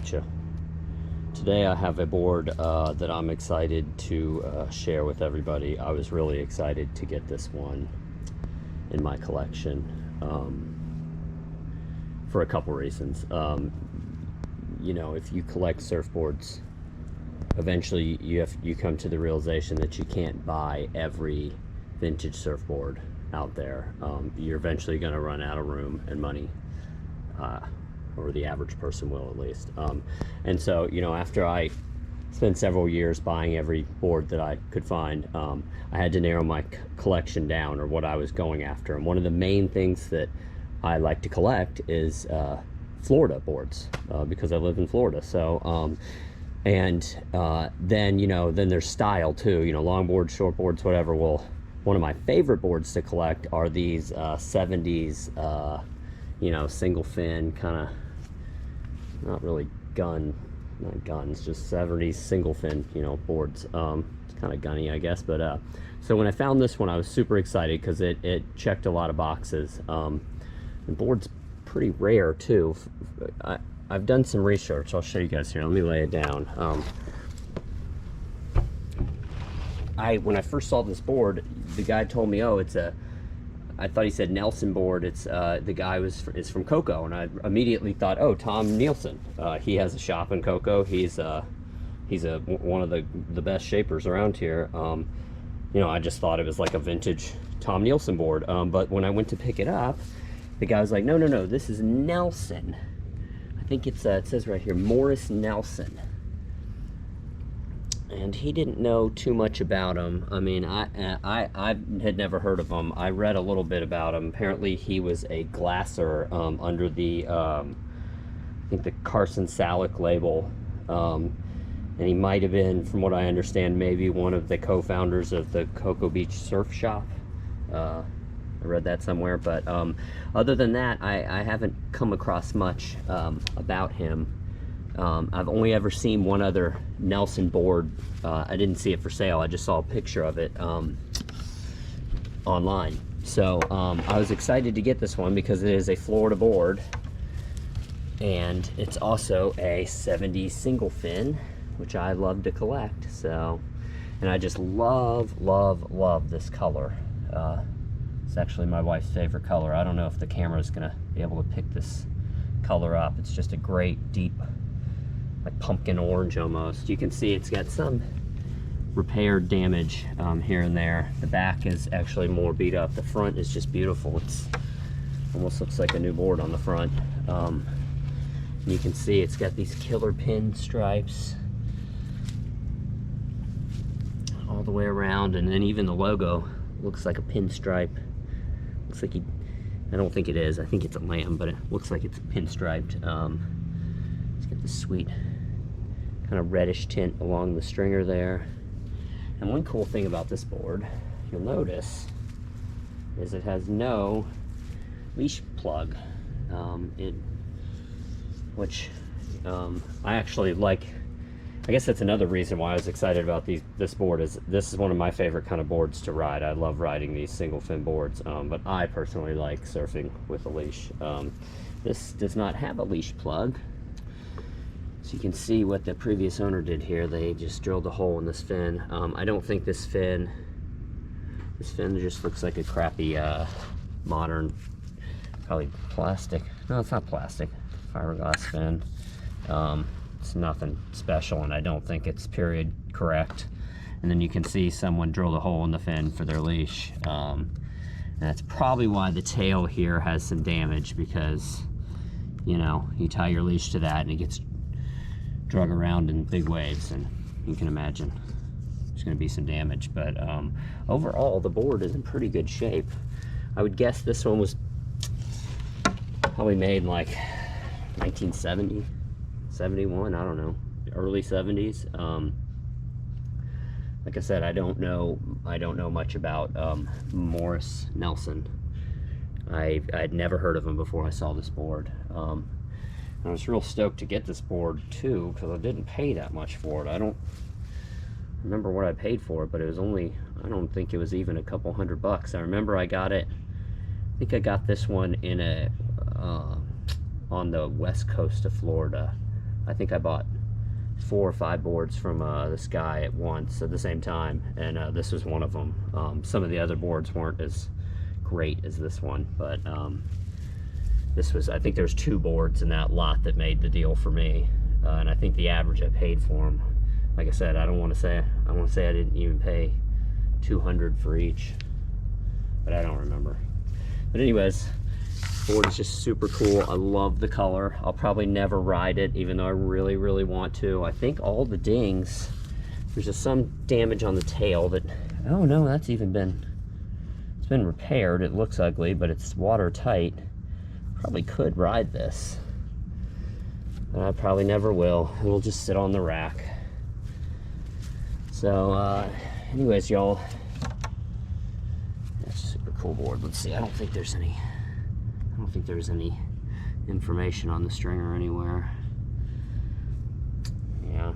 at you. Today I have a board that I'm excited to share with everybody. I was really excited to get this one in my collection for a couple reasons. You know, if you collect surfboards, eventually you come to the realization that you can't buy every vintage surfboard out there. You're eventually going to run out of room and money, or the average person will, at least. And so, you know, after I spent several years buying every board that I could find, I had to narrow my collection down, or what I was going after. And one of the main things that I like to collect is Florida boards, because I live in Florida. So then, you know, then there's style too, you know, longboards, shortboards, whatever. Well, one of my favorite boards to collect are these 70s, you know, single fin, kind of, not really not guns, just 70s single fin, you know, boards. It's kind of gunny, I guess. But so when I found this one, I was super excited because it checked a lot of boxes. The board's pretty rare too. I've done some research. I'll show you guys here. Let me lay it down. When I first saw this board, the guy told me, oh, I thought he said Nelson board. It's the guy is from Cocoa, and I immediately thought, oh, Tom Nelson. He has a shop in Cocoa. He's one of the best shapers around here. You know, I just thought it was like a vintage Tom Nelson board. But when I went to pick it up, the guy was like, no, this is Nelson. I think it says right here, Morris Nelson. And he didn't know too much about him. I mean, I had never heard of him. I read a little bit about him. Apparently, he was a glasser under the, I think the Carson Salick label. And he might have been, from what I understand, maybe one of the co-founders of the Cocoa Beach Surf Shop. I read that somewhere. But other than that, I haven't come across much about him. I've only ever seen one other Nelson board. I didn't see it for sale. I just saw a picture of it online. So I was excited to get this one because it is a Florida board, and it's also a 70s single fin, which I love to collect. So, and I just love this color. It's actually my wife's favorite color. I don't know if the camera is gonna be able to pick this color up. It's just a great deep, like pumpkin orange almost. You can see it's got some repair damage here and there. The back is actually more beat up. The front is just beautiful. It's almost looks like a new board on the front. You can see it's got these killer pin stripes all the way around, and then even the logo looks like a pinstripe. Looks like I don't think it is. I think it's a lamb, but it looks like it's pinstriped. It's got this sweet kind of reddish tint along the stringer there. And one cool thing about this board, you'll notice, is it has no leash plug, which I actually like. I guess that's another reason why I was excited about this board. This is one of my favorite kind of boards to ride. I love riding these single fin boards, but I personally like surfing with a leash. This does not have a leash plug. So you can see what the previous owner did here. They just drilled a hole in this fin. I don't think this fin just looks like a crappy modern, probably plastic. No, it's not plastic. Fiberglass fin. It's nothing special, and I don't think it's period correct. And then you can see someone drilled a hole in the fin for their leash. And that's probably why the tail here has some damage, because, you know, you tie your leash to that and it gets drug around in big waves, and you can imagine there's going to be some damage. But overall, the board is in pretty good shape. I would guess this one was probably made in like 1970, 71, I don't know, early 70s. Like I said, I don't know much about Morris Nelson. I'd never heard of him before I saw this board. I was real stoked to get this board too, because I didn't pay that much for it. I don't remember what I paid for it, but it was only, I don't think it was even a couple $100. I remember I got it, I think I got this one in a on the west coast of Florida. I think I bought 4 or 5 boards from this guy at once at the same time, and this was one of them. Some of the other boards weren't as great as this one, but this was, I think there's 2 boards in that lot that made the deal for me, and I think the average I paid for them, like I said, I want to say I didn't even pay $200 for each, but I don't remember. But anyways, board is just super cool. I love the color. I'll probably never ride it, even though I really, really want to. I think all the dings, there's just some damage on the tail that, oh no, that's even been, it's been repaired. It looks ugly, but it's watertight. Probably could ride this, but I probably never will. It'll just sit on the rack. So, anyways, y'all, that's a super cool board. Let's see, I don't think there's any information on the stringer anywhere. Yeah.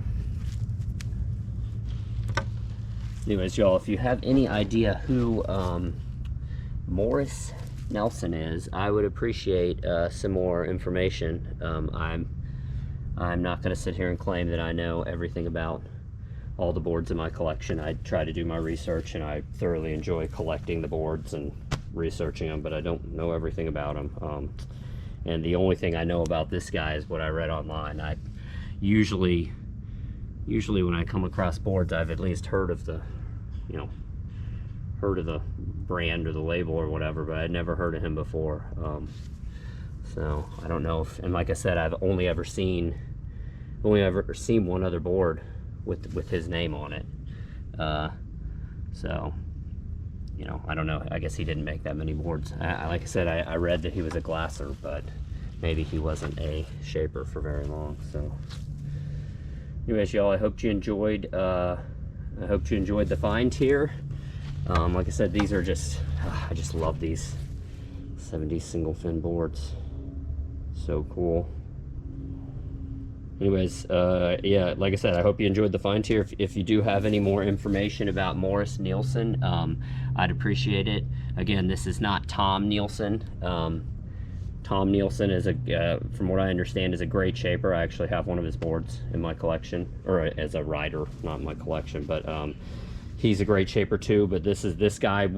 Anyways, y'all, if you have any idea who Morris Nelson is, I would appreciate some more information. I'm not going to sit here and claim that I know everything about all the boards in my collection. I try to do my research, and I thoroughly enjoy collecting the boards and researching them, but I don't know everything about them. And the only thing I know about this guy is what I read online. I usually when I come across boards, I've at least heard of the, heard of the brand or the label or whatever, but I'd never heard of him before. So I don't know if, and like I said, I've only ever seen one other board with his name on it. So, I don't know. I guess he didn't make that many boards. Like I said, I read that he was a glasser, but maybe he wasn't a shaper for very long. So, anyways, y'all, I hope you enjoyed. I hope you enjoyed the find here. Like I said, these are just, I just love these 70s single fin boards. So cool. Anyways, yeah, like I said, I hope you enjoyed the find here. If you do have any more information about Morris Nielsen, I'd appreciate it. Again, this is not Tom Nielsen. Tom Nielsen is from what I understand, is a great shaper. I actually have one of his boards in my collection, or as a rider, not in my collection. But he's a great shaper too. But this guy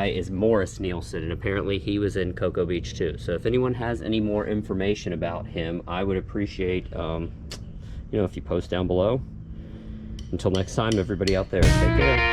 is Morris Nielsen, and apparently he was in Cocoa Beach too. So if anyone has any more information about him, I would appreciate, if you post down below. Until next time, everybody out there, take care.